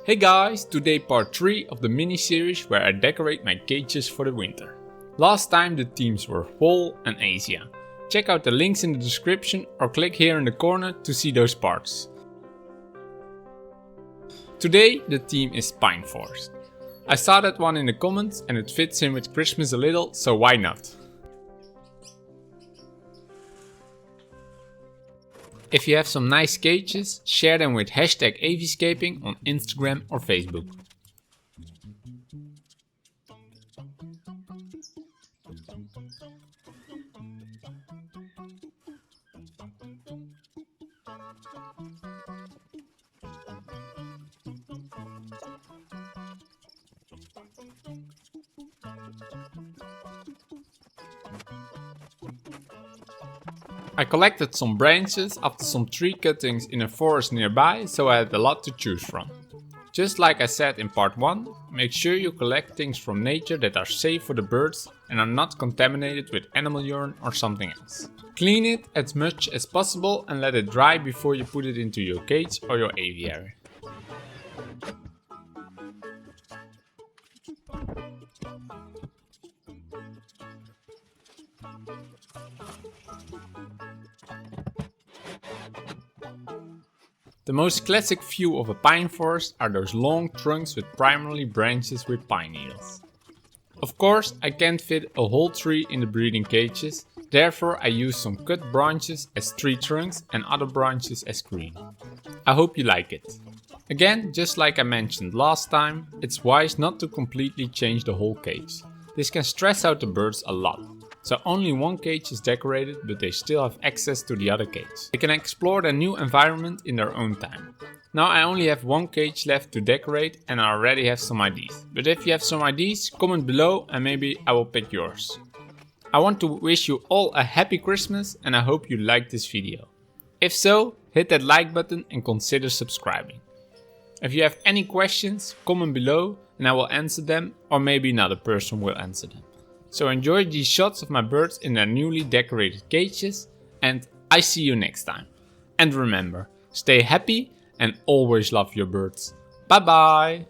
Hey guys, today part 3 of the mini series where I decorate my cages for the winter. Last time the themes were fall and Asia. Check out the links in the description or click here in the corner to see those parts. Today the theme is pine forest. I saw that one in the comments and it fits in with Christmas a little, so why not? If you have some nice cages, share them with #Aviscaping on Instagram or Facebook. I collected some branches after some tree cuttings in a forest nearby, so I had a lot to choose from. Just like I said in part 1, make sure you collect things from nature that are safe for the birds and are not contaminated with animal urine or something else. Clean it as much as possible and let it dry before you put it into your cage or your aviary. The most classic view of a pine forest are those long trunks with primarily branches with pine needles. Of course, I can't fit a whole tree in the breeding cages, therefore I use some cut branches as tree trunks and other branches as screen. I hope you like it. Again, just like I mentioned last time, it's wise not to completely change the whole cage. This can stress out the birds a lot. So only one cage is decorated, but they still have access to the other cage. They can explore their new environment in their own time. Now I only have one cage left to decorate and I already have some ideas. But if you have some ideas, comment below and maybe I will pick yours. I want to wish you all a happy Christmas and I hope you liked this video. If so, hit that like button and consider subscribing. If you have any questions, comment below and I will answer them, or maybe another person will answer them. So enjoy these shots of my birds in their newly decorated cages and I see you next time. And remember, stay happy and always love your birds. Bye bye!